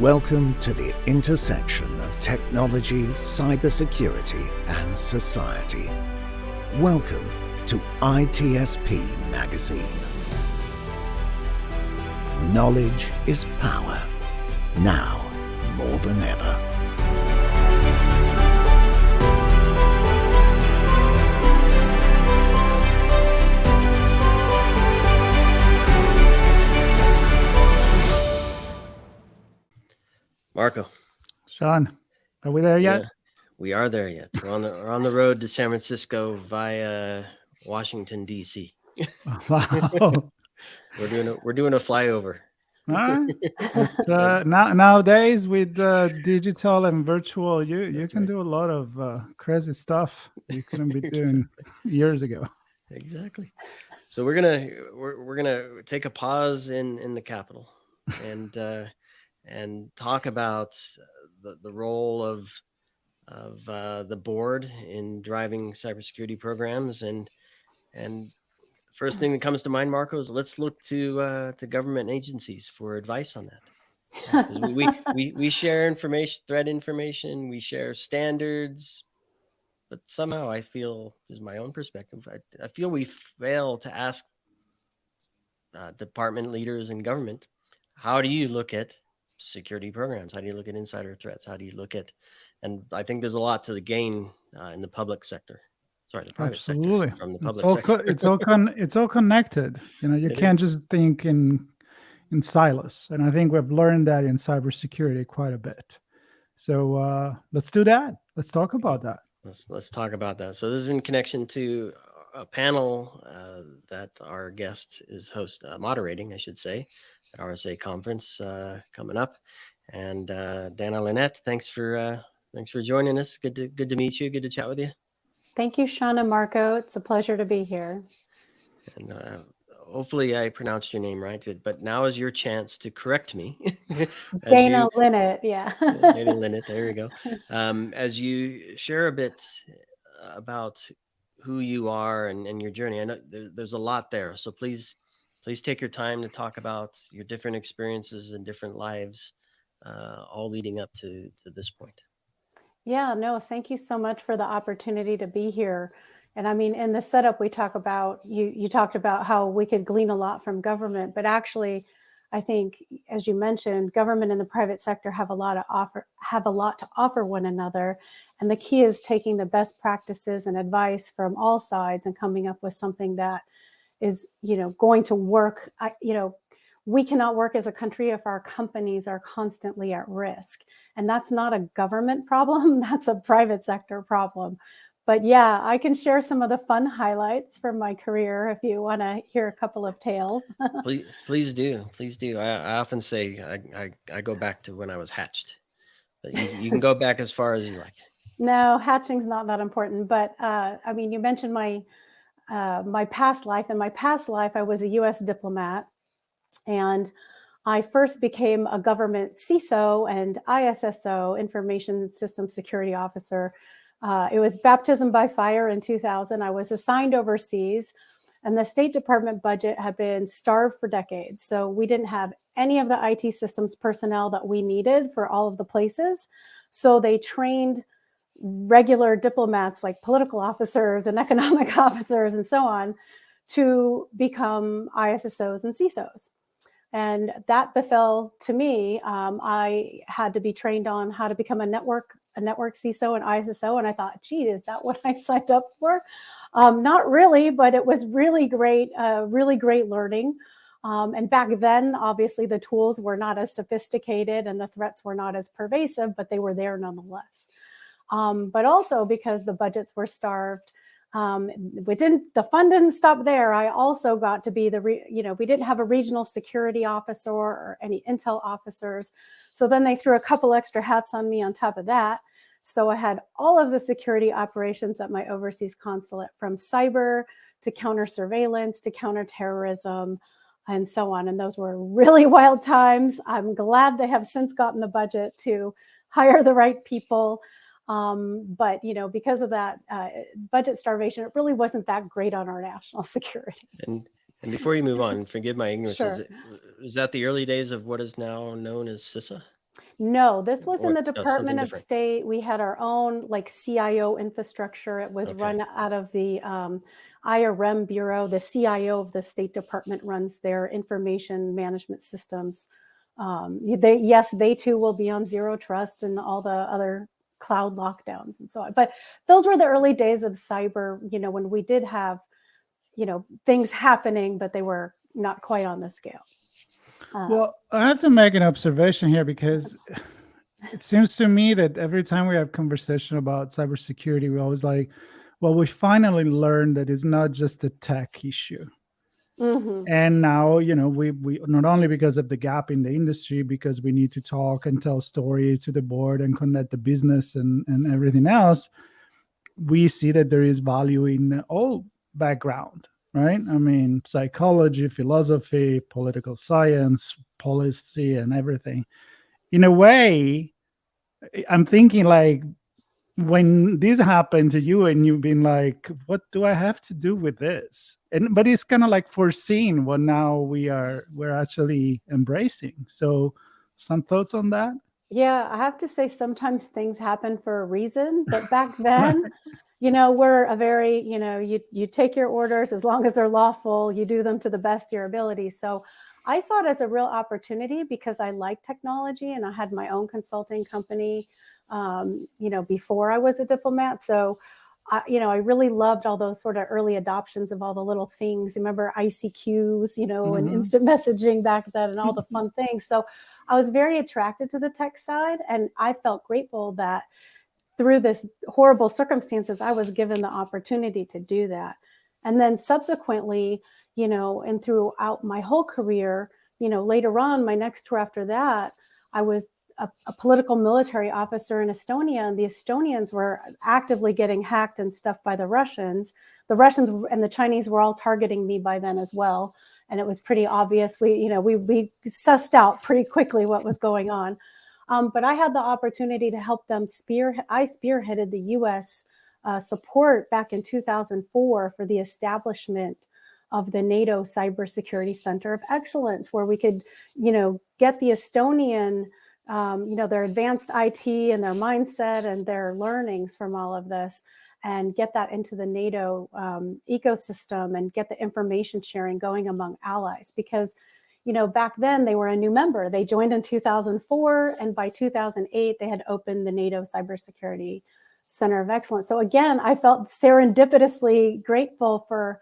Welcome to the intersection of technology, cybersecurity, and society. Welcome to ITSP Magazine. Knowledge is power, now more than ever. Marco. Sean, are we there yet? Yeah, we are there yet. We're on the road to San Francisco via Washington, D.C. Wow. We're doing a flyover. All right. It's, nowadays with digital and virtual, you can do a lot of crazy stuff you couldn't be doing years ago. Exactly. So we're gonna take a pause in the Capitol and talk about the role of the board in driving cybersecurity programs. And first thing that comes to mind, Marco, is let's look to government agencies for advice on that. Because we share information, threat information, we share standards, but somehow I feel, this is my own perspective, I feel we fail to ask department leaders in government, how do you look at security programs? How do you look at insider threats? How do you look at, and I think there's a lot to the gain in the public sector. Sorry, the private Absolutely. sector from the public sector. It's all connected. You can't just think in silos. And I think we've learned that in cybersecurity quite a bit. So let's do that. Let's talk about that. Let's talk about that. So this is in connection to a panel that our guest is moderating, I should say, at RSA Conference coming up. And Dana Linnet, thanks for joining us. Good to meet you. Good to chat with you. Thank you, Sean and Marco. It's a pleasure to be here. And hopefully I pronounced your name right, but now is your chance to correct me. Dana Linnet, yeah. Dana Linnet, there you go. As you share a bit about who you are and your journey, I know there's a lot there. So please take your time to talk about your different experiences and different lives, all leading up to this point. Yeah, no, thank you so much for the opportunity to be here. And I mean, in the setup, we talk about, you talked about how we could glean a lot from government, but actually, I think, as you mentioned, government and the private sector have a lot to offer one another. And the key is taking the best practices and advice from all sides and coming up with something that is, going to work. We cannot work as a country if our companies are constantly at risk. And that's not a government problem, that's a private sector problem. But yeah, I can share some of the fun highlights from my career if you want to hear a couple of tales. Please do. I often say I go back to when I was hatched. But you can go back as far as you like. No, hatching's not that important. But I mean, you mentioned my past life. In my past life, I was a U.S. diplomat. And I first became a government CISO and ISSO, Information System Security Officer. It was baptism by fire in 2000. I was assigned overseas, and the State Department budget had been starved for decades. So we didn't have any of the IT systems personnel that we needed for all of the places. So they trained regular diplomats like political officers and economic officers and so on to become ISSOs and CISOs. And that befell to me. I had to be trained on how to become a network CISO and ISSO. And I thought, gee, is that what I signed up for? Not really, but it was really great learning. And back then, obviously, the tools were not as sophisticated and the threats were not as pervasive, but they were there nonetheless. But also because the budgets were starved, the fun didn't stop there. I also got to be we didn't have a regional security officer or any intel officers. So then they threw a couple extra hats on me on top of that. So I had all of the security operations at my overseas consulate, from cyber to counter surveillance to counterterrorism and so on. And those were really wild times. I'm glad they have since gotten the budget to hire the right people. But, because of that budget starvation, it really wasn't that great on our national security. And before you move on, forgive my ignorance, Sure. Is that the early days of what is now known as CISA? No, this was in or the no, something Department of different? State. We had our own like CIO infrastructure. It was Okay. run out of the IRM Bureau. The CIO of the State Department runs their information management systems. They too will be on zero trust and all the other cloud lockdowns and so on. But those were the early days of cyber, when we did have, things happening, but they were not quite on the scale. Well, I have to make an observation here because it seems to me that every time we have conversation about cybersecurity, we always like, well, we finally learned that it's not just a tech issue. Mm-hmm. And now, we not only because of the gap in the industry, because we need to talk and tell story to the board and connect the business and everything else, we see that there is value in all background, right? I mean, psychology, philosophy, political science, policy, and everything. In a way, I'm thinking like, when this happened to you and you've been like, what do I have to do with this? But it's kind of like foreseen what now we're actually embracing. So some thoughts on that? Yeah, I have to say sometimes things happen for a reason, but back then, we're a very, you take your orders as long as they're lawful, you do them to the best of your ability. So I saw it as a real opportunity because I like technology and I had my own consulting company, before I was a diplomat. So, I really loved all those sort of early adoptions of all the little things. Remember ICQs, and instant messaging back then and all the fun things. So I was very attracted to the tech side, and I felt grateful that through this horrible circumstances, I was given the opportunity to do that. And then subsequently, and throughout my whole career, later on, my next tour after that, I was a political military officer in Estonia, and the Estonians were actively getting hacked and stuff by the Russians. The Russians and the Chinese were all targeting me by then as well. And it was pretty obvious. We sussed out pretty quickly what was going on. But I had the opportunity to help them I spearheaded the U.S. Support back in 2004 for the establishment of the NATO CyberSecurity Center of Excellence, where we could, get the Estonian, their advanced IT and their mindset and their learnings from all of this, and get that into the NATO ecosystem and get the information sharing going among allies. Because, back then they were a new member. They joined in 2004, and by 2008, they had opened the NATO Cybersecurity Center of Excellence. So again, I felt serendipitously grateful for,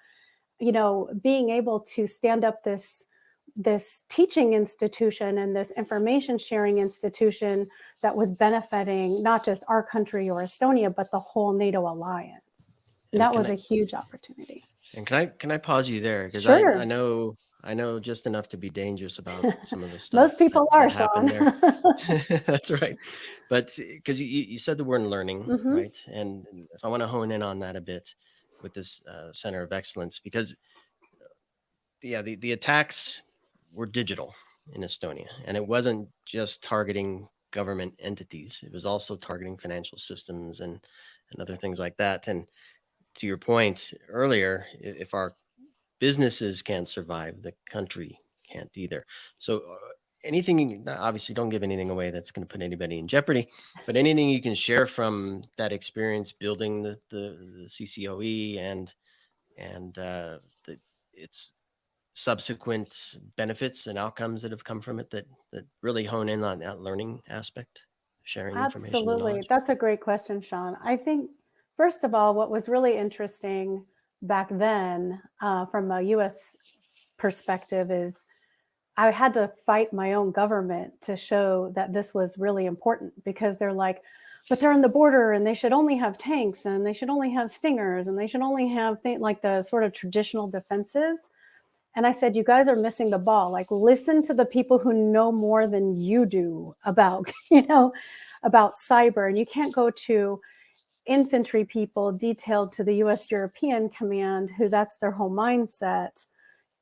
being able to stand up this teaching institution and this information sharing institution that was benefiting not just our country or Estonia, but the whole NATO alliance. And that was a huge opportunity. And can I pause you there? Because Sure. I know just enough to be dangerous about some of the stuff. Most people are, Sean. There. That's right. But because you said the word learning, right? And so I want to hone in on that a bit with this Center of Excellence, because the attacks were digital in Estonia, and it wasn't just targeting government entities. It was also targeting financial systems and other things like that. And to your point earlier, if our businesses can't survive, the country can't either. So anything, obviously don't give anything away that's going to put anybody in jeopardy, but anything you can share from that experience building the CCOE and its subsequent benefits and outcomes that have come from it that really hone in on that learning aspect, sharing information. Absolutely. That's a great question, Sean. I think, first of all, what was really interesting back then from a U.S. perspective is I had to fight my own government to show that this was really important, because they're like, but they're on the border and they should only have tanks and they should only have stingers and they should only have like the sort of traditional defenses. And I said, you guys are missing the ball. Like, listen to the people who know more than you do about, about cyber. And you can't go to infantry people detailed to the U.S. European Command, who that's their whole mindset.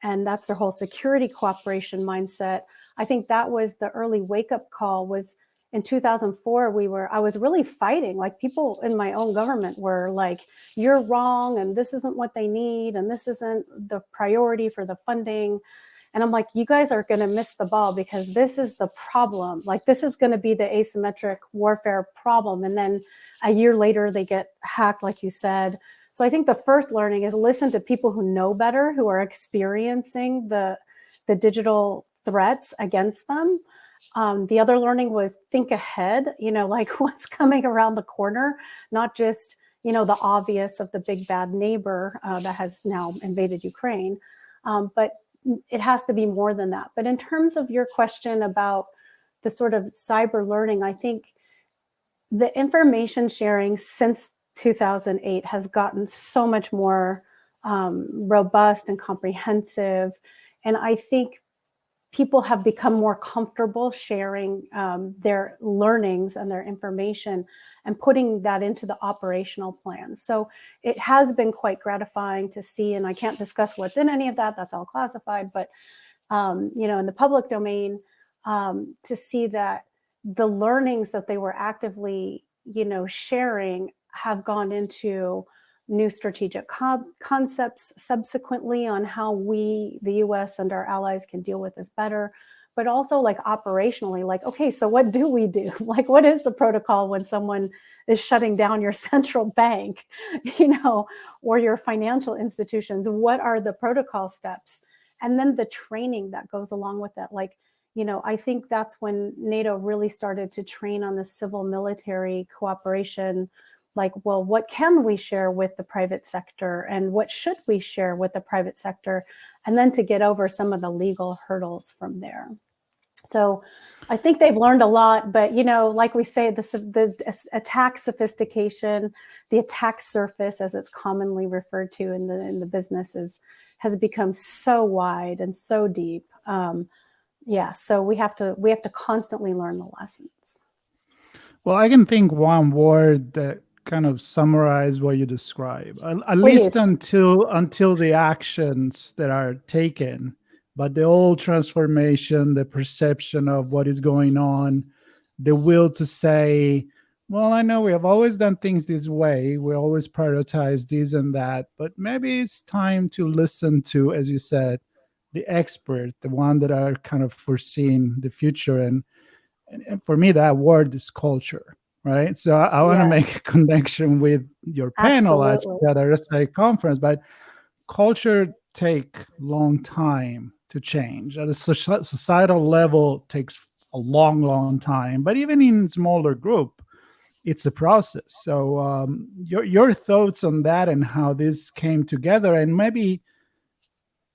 And that's their whole security cooperation mindset. I think that was the early wake-up call. Was in 2004, I was really fighting. Like, people in my own government were like, you're wrong, and this isn't what they need, and this isn't the priority for the funding. And I'm like, you guys are going to miss the ball, because this is the problem. Like, this is going to be the asymmetric warfare problem. And then a year later, they get hacked, like you said. So I think the first learning is listen to people who know better, who are experiencing the digital threats against them. The other learning was think ahead, like what's coming around the corner, not just, the obvious of the big bad neighbor that has now invaded Ukraine. But it has to be more than that. But in terms of your question about the sort of cyber learning, I think the information sharing since 2008 has gotten so much more robust and comprehensive. And I think people have become more comfortable sharing their learnings and their information and putting that into the operational plans. So it has been quite gratifying to see, and I can't discuss what's in any of that, that's all classified, but in the public domain, to see that the learnings that they were actively, sharing have gone into new strategic concepts subsequently on how we, the US and our allies, can deal with this better, but also like operationally, like, okay, so what do we do? Like, what is the protocol when someone is shutting down your central bank, or your financial institutions? What are the protocol steps? And then the training that goes along with that. Like, I think that's when NATO really started to train on the civil military cooperation. Like, well, what can we share with the private sector, and what should we share with the private sector? And then to get over some of the legal hurdles from there. So I think they've learned a lot, but, like we say, the attack sophistication, the attack surface, as it's commonly referred to in the business, has become so wide and so deep. So we have to constantly learn the lessons. Well, I can think one word that kind of summarize what you describe, at Please. least until the actions that are taken, but the whole transformation, the perception of what is going on, the will to say, well, I know we have always done things this way, we always prioritize this and that, but maybe it's time to listen to, as you said, the expert, the one that are kind of foreseeing the future. And for me, that word is culture. Right. So I want to make a connection with your panel at the RSA conference, but culture take long time to change. At a societal level, takes a long, long time. But even in smaller group, it's a process. So your thoughts on that and how this came together, and maybe,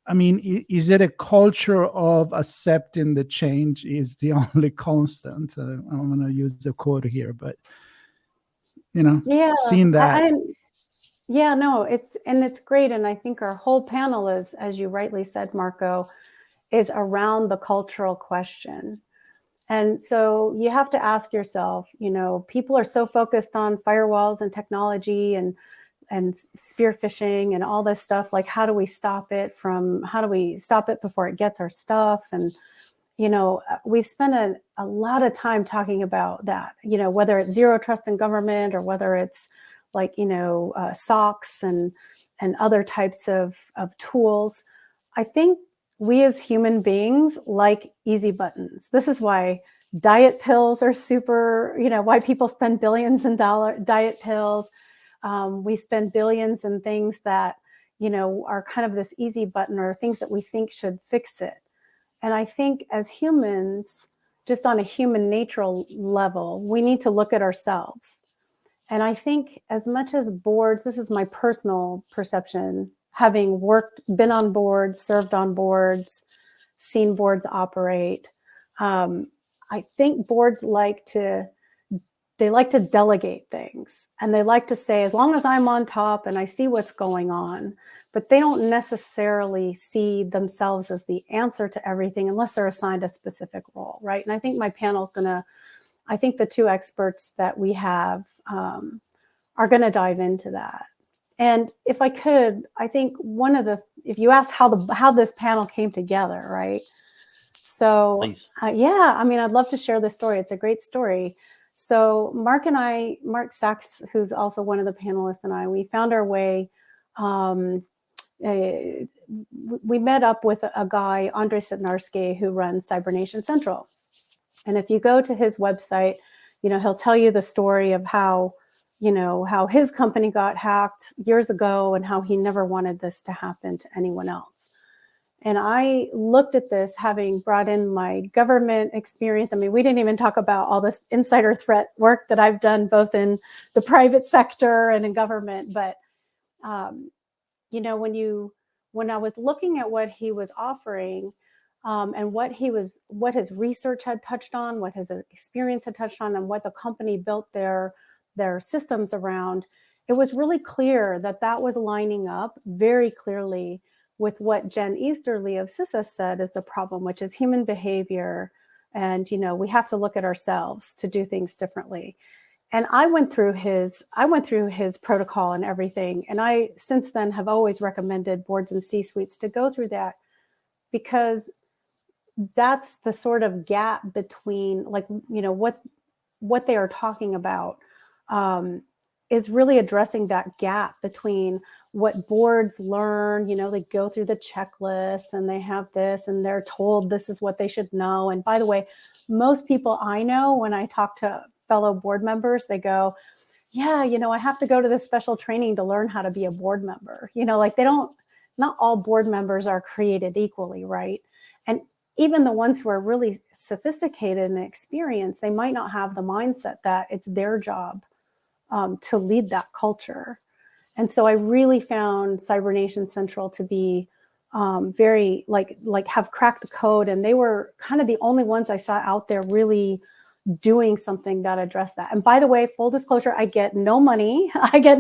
is it a culture of accepting the change is the only constant? I'm going to use the quote here, but, seeing that. It's great. And I think our whole panel is, as you rightly said, Marco, is around the cultural question. And so you have to ask yourself, people are so focused on firewalls and technology and spear phishing and all this stuff. Like, how do we stop it before it gets our stuff? And, we've spent a lot of time talking about that, whether it's zero trust in government or whether it's like, SOCs and other types of tools. I think we as human beings like easy buttons. This is why diet pills are super, why people spend billions in diet pills. We spend billions in things that, are kind of this easy button, or things that we think should fix it. And I think as humans, just on a human nature level, we need to look at ourselves. And I think as much as boards, this is my personal perception, having been on boards, served on boards, seen boards operate, I think boards like to delegate things, and they like to say, as long as I'm on top and I see what's going on, but they don't necessarily see themselves as the answer to everything unless they're assigned a specific role, right? And I think my panel's I think the two experts that we have are going to dive into that. And if I could, I think if you ask how this panel came together, right? So, I'd love to share this story. It's a great story. So Mark Sachs, who's also one of the panelists, and we found our way we met up with a guy, Andrei Sitnarski, who runs Cybernation Central. And if you go to his website, he'll tell you the story of how his company got hacked years ago and how he never wanted this to happen to anyone else. And I looked at this, having brought in my government experience. I mean, we didn't even talk about all this insider threat work that I've done both in the private sector and in government. But, when I was looking at what he was offering, and what his research had touched on, what his experience had touched on, and what the company built their systems around, it was really clear that was lining up very clearly with what Jen Easterly of CISO said is the problem, which is human behavior. And, we have to look at ourselves to do things differently. And I went through his protocol and everything. And I, since then, have always recommended boards and C-suites to go through that, because that's the sort of gap between, what they are talking about is really addressing that gap between what boards learn. They go through the checklist and they have this and they're told this is what they should know. And by the way, most people I know, when I talk to fellow board members, they go, yeah, I have to go to this special training to learn how to be a board member. Not all board members are created equally, right? And even the ones who are really sophisticated and experienced, they might not have the mindset that it's their job to lead that culture. And so I really found Cybernation Central to be very have cracked the code. And they were kind of the only ones I saw out there really doing something that addressed that. And by the way, full disclosure, I get no money. I get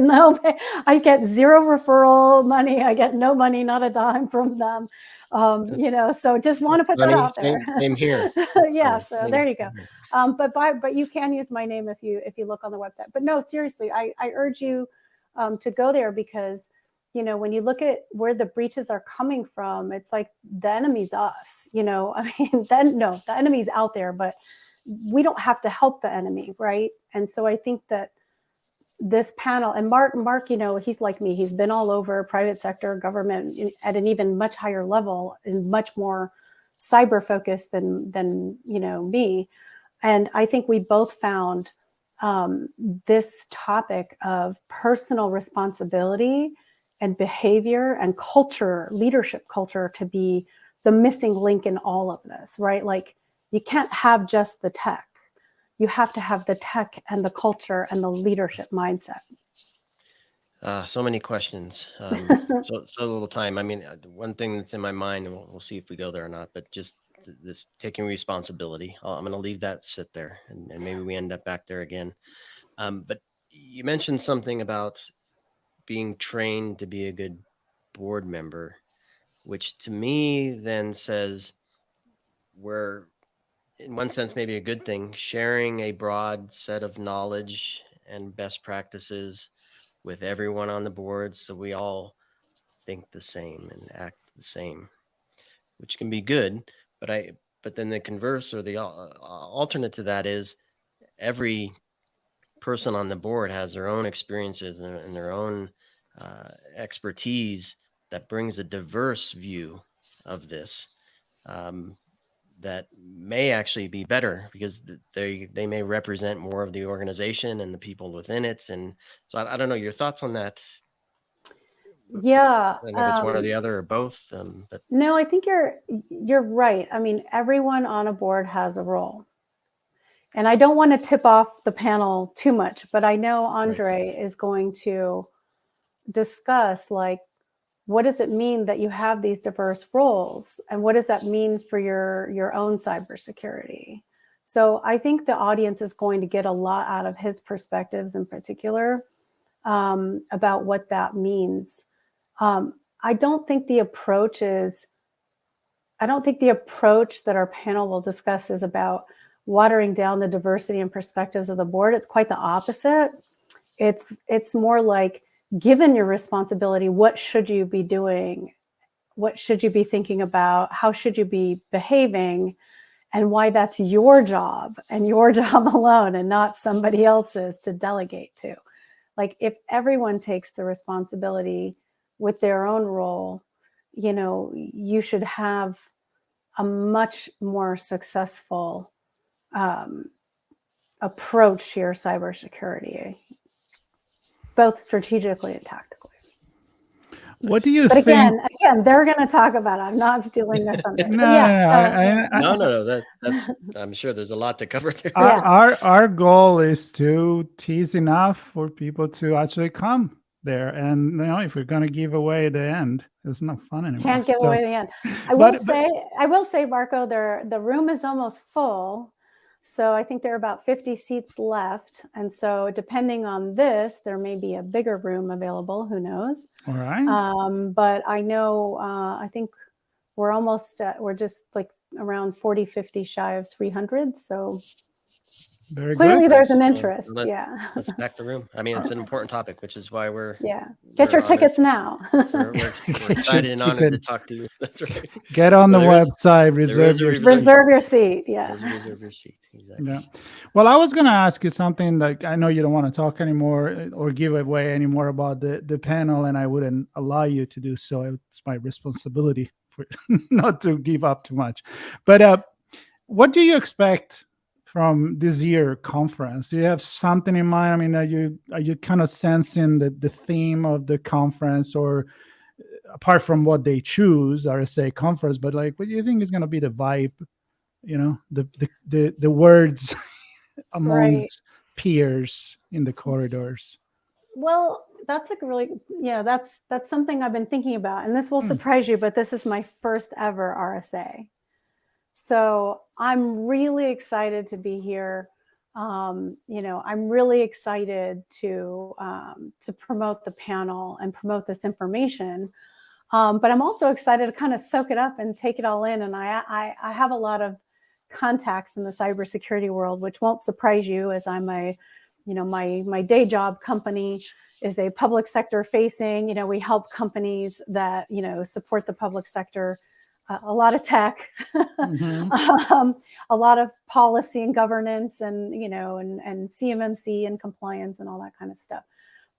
zero referral money. I get no money, not a dime from them. So just want to put that out there. Same here. Yeah. So there you go. But you can use my name if you look on the website. But no, seriously, I urge you to go there, because when you look at where the breaches are coming from, it's like the enemy's us. The enemy's out there, but we don't have to help the enemy, right? And so I think that this panel, and Mark, he's like me. He's been all over private sector, government at an even much higher level and much more cyber focused than me. And I think we both found this topic of personal responsibility and behavior and culture, leadership culture, to be the missing link in all of this, right? Like, you can't have just the tech. You have to have the tech and the culture and the leadership mindset. So many questions. So little time. I mean, one thing that's in my mind, and we'll see if we go there or not, but just this taking responsibility. I'm going to leave that sit there, and maybe we end up back there again. But you mentioned something about being trained to be a good board member, which to me then says we're, in one sense, maybe a good thing, sharing a broad set of knowledge and best practices with everyone on the board, so we all think the same and act the same, which can be good. But then the converse, or the alternate to that, is every person on the board has their own experiences and their own expertise that brings a diverse view of this. That may actually be better, because they may represent more of the organization and the people within it. And so I don't know your thoughts on that. Yeah. I don't know if it's one or the other or both. But no, I think you're right. I mean, everyone on a board has a role. And I don't want to tip off the panel too much, but I know Andre is going to discuss, what does it mean that you have these diverse roles, and what does that mean for your own cybersecurity? So I think the audience is going to get a lot out of his perspectives in particular about what that means. I don't think the approach that our panel will discuss is about watering down the diversity and perspectives of the board. It's quite the opposite. It's more like, given your responsibility, what should you be doing? What should you be thinking about? How should you be behaving? And why that's your job and your job alone, and not somebody else's to delegate to. Like, if everyone takes the responsibility, with their own role, you should have a much more successful approach to your cybersecurity, both strategically and tactically. What do you But think? again, they're going to talk about it. I'm not stealing their thunder. No, No. That's. I'm sure there's a lot to cover there. Our goal is to tease enough for people to actually come there, and if we're going to give away the end, it's not fun anymore. Can't give away the end. I will say, Marco, the room is almost full. So I think there are about 50 seats left. And so depending on this, there may be a bigger room available. Who knows? All right. But I know, I think we're almost, we're just like around 40, 50 shy of 300. So very clearly good. There's an interest. Let's pack the room. I mean, it's an important topic, which is why we're get your tickets now. We're excited and honored to talk to you. That's right. Get on the website, reserve your seat. Reserve your seat. Exactly. Yeah. Well, I was going to ask you something. Like, I know you don't want to talk anymore or give away anymore about the panel, and I wouldn't allow you to do so. It's my responsibility for not to give up too much. But what do you expect from this year conference? Do you have something in mind? I mean, are you kind of sensing the theme of the conference, or apart from what they choose, RSA Conference, but like, what do you think is going to be the vibe? The words among peers in the corridors. Well, that's that's something I've been thinking about, and this will surprise you, but this is my first ever RSA. So I'm really excited to be here. I'm really excited to promote the panel and promote this information. But I'm also excited to kind of soak it up and take it all in. And I have a lot of contacts in the cybersecurity world, which won't surprise you, as I'm my day job company is a public sector facing, we help companies that, support the public sector, a lot of tech, a lot of policy and governance and CMMC and compliance and all that kind of stuff.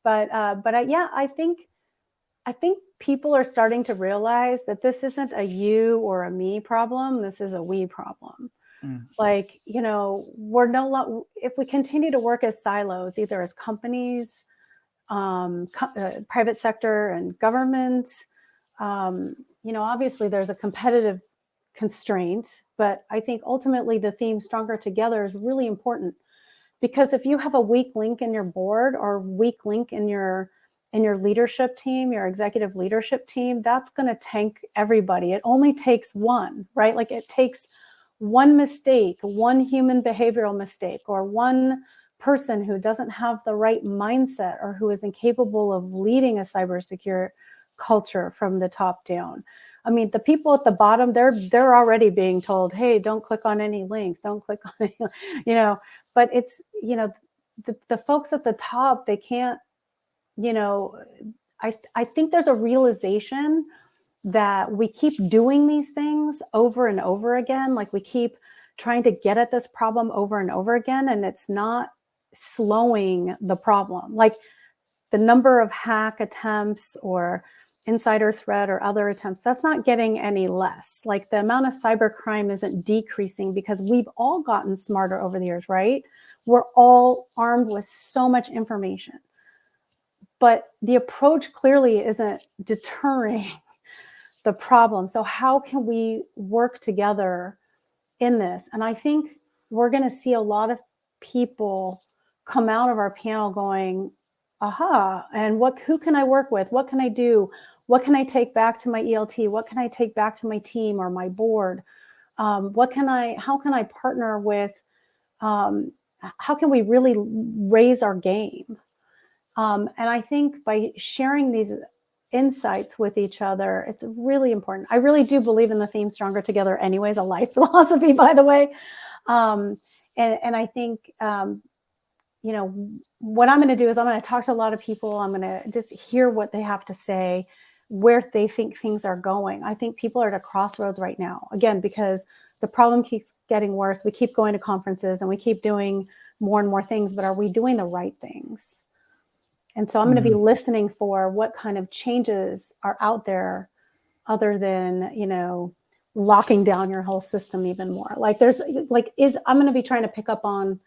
But I think people are starting to realize that this isn't a you or a me problem. This is a we problem. Like, we're if we continue to work as silos, either as companies, private sector and government, obviously there's a competitive constraint, but I think ultimately the theme Stronger Together is really important, because if you have a weak link in your board or weak link in your leadership team, your executive leadership team, that's going to tank everybody. It only takes one, right? Like, it takes one mistake, one human behavioral mistake, or one person who doesn't have the right mindset or who is incapable of leading a cybersecurity culture from the top down. I mean, the people at the bottom, they're already being told, hey, don't click on any links, don't click on any, but it's, the folks at the top, they can't, I think there's a realization that we keep doing these things over and over again. Like, we keep trying to get at this problem over and over again, and it's not slowing the problem. Like, the number of hack attempts or insider threat or other attempts, that's not getting any less. Like, the amount of cybercrime isn't decreasing because we've all gotten smarter over the years, right? We're all armed with so much information. But the approach clearly isn't deterring the problem. So how can we work together in this? And I think we're going to see a lot of people come out of our panel going, aha, and who can I work with? What can I do? What can I take back to my ELT? What can I take back to my team or my board? How can I partner with, how can we really raise our game? And I think by sharing these insights with each other, it's really important. I really do believe in the theme Stronger Together anyways, a life philosophy, by the way. And I think, what I'm going to do is I'm going to talk to a lot of people. I'm going to just hear what they have to say, where they think things are going. I think people are at a crossroads right now, again, because the problem keeps getting worse. We keep going to conferences and we keep doing more and more things, but are we doing the right things? And so I'm going to be listening for what kind of changes are out there other than, locking down your whole system even more. I'm going to be trying to pick up on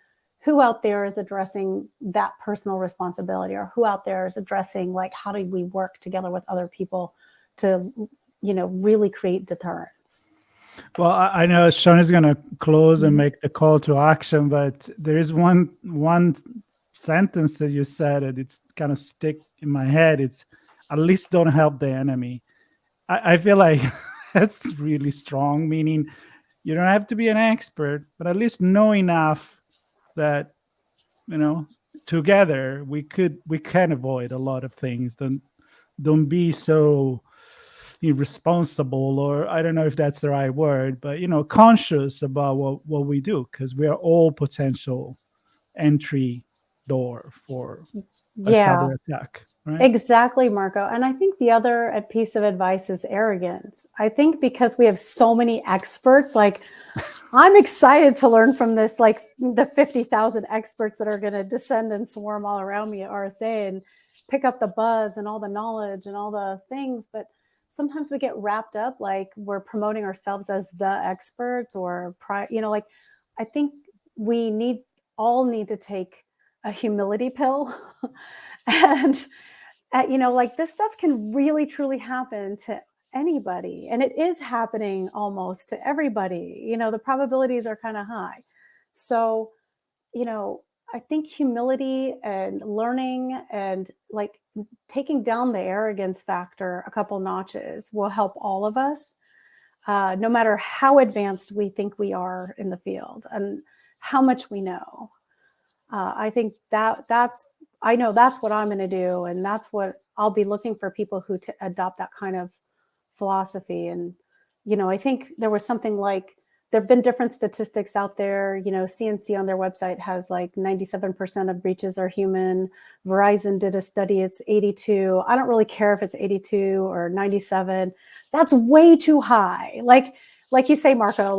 who out there is addressing that personal responsibility, or who out there is addressing, like, how do we work together with other people to, really create deterrence. Well, I know Sean is going to close and make the call to action, but there is one sentence that you said, and it's kind of stick in my head. It's, at least don't help the enemy. I feel like that's really strong, meaning you don't have to be an expert, but at least know enough that, together we can avoid a lot of things. Don't be so irresponsible, or I don't know if that's the right word, but conscious about what we do, because we are all potential entry door for a cyber attack. Right? Exactly, Marco. And I think the other piece of advice is arrogance. I think because we have so many experts, like, I'm excited to learn from this, like the 50,000 experts that are going to descend and swarm all around me at RSA and pick up the buzz and all the knowledge and all the things. But sometimes we get wrapped up, like we're promoting ourselves as the experts, or, I think we all need to take a humility pill. And this stuff can really truly happen to anybody, and it is happening almost to everybody. The probabilities are kind of high. So, I think humility and learning and, like, taking down the arrogance factor a couple notches will help all of us, no matter how advanced we think we are in the field and how much we know. I think I know that's what I'm going to do, and that's what I'll be looking for, people who adopt that kind of philosophy. And, I think there was something like, there have been different statistics out there. CNC on their website has like 97% of breaches are human. Verizon did a study, it's 82. I don't really care if it's 82 or 97. That's way too high. Like you say, Marco,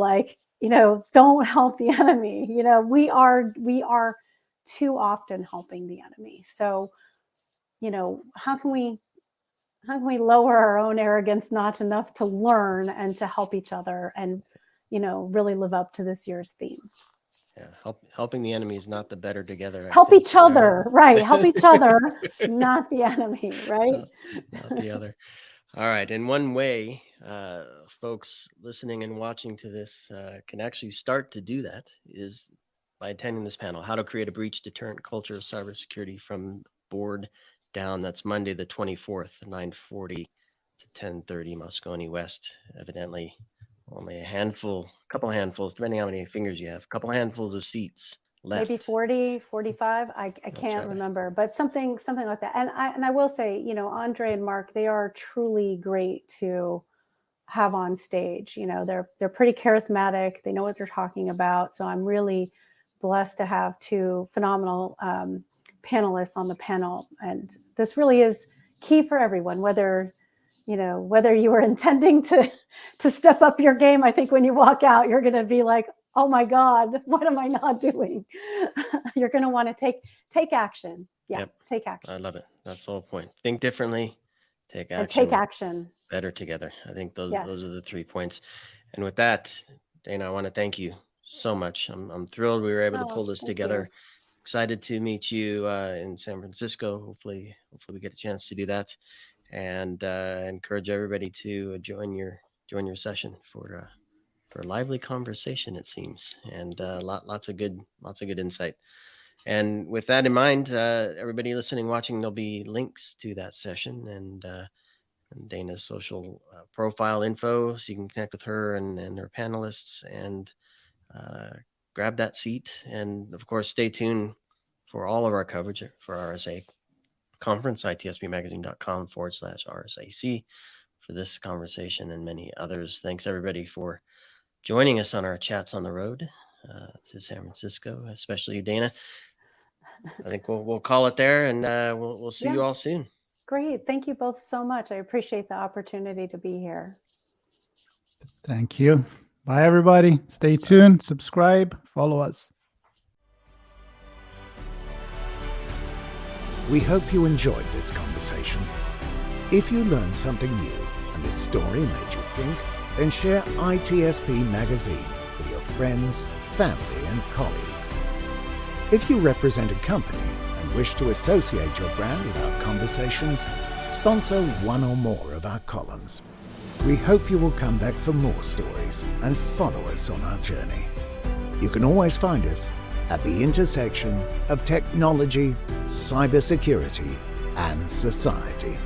don't help the enemy. We are too often helping the enemy. So, how can we lower our own arrogance notch enough to learn and to help each other and, really live up to this year's theme? Yeah, helping the enemy is not the better together. Help each other, right? Help each other, not the enemy, right? Not the other. All right. And one way folks listening and watching to this can actually start to do that is by attending this panel, How to Create a Breach Deterrent Culture of Cybersecurity from Board Down. That's Monday, the 24th, 9:40 to 10:30, Moscone West. Evidently, only couple handfuls, depending on how many fingers you have, a couple handfuls of seats left. Maybe 40, 45. I can't remember, but something like that. And I will say, Andre and Mark, they are truly great to have on stage. They're pretty charismatic. They know what they're talking about. So I'm really blessed to have two phenomenal panelists on the panel. And this really is key for everyone, whether you were intending to step up your game. I think when you walk out, you're going to be like, oh my God, what am I not doing? You're going to want to take action. Yeah, yep. Take action. I love it. That's the whole point. Think differently, take action. And take action. Better together. I think those Yes. Those are the 3 points. And with that, Dana, I want to thank you so much. I'm thrilled we were able to pull this together. Excited to meet you in San Francisco. Hopefully we get a chance to do that, and encourage everybody to join your session for a lively conversation, it seems, and lots of good insight. And with that in mind, everybody listening, watching, there'll be links to that session and Dana's social profile info, so you can connect with her and her panelists and grab that seat. And of course, stay tuned for all of our coverage for RSA Conference, ITSPmagazine.com/RSAC for this conversation and many others. Thanks everybody for joining us on our chats on the road to San Francisco, especially you, Dana. I think we'll call it there, and we'll see you all soon. Great. Thank you both so much. I appreciate the opportunity to be here. Thank you. Bye, everybody. Stay tuned, subscribe, follow us. We hope you enjoyed this conversation. If you learned something new and this story made you think, then share ITSP Magazine with your friends, family and colleagues. If you represent a company and wish to associate your brand with our conversations, sponsor one or more of our columns. We hope you will come back for more stories and follow us on our journey. You can always find us at the intersection of technology, cybersecurity, and society.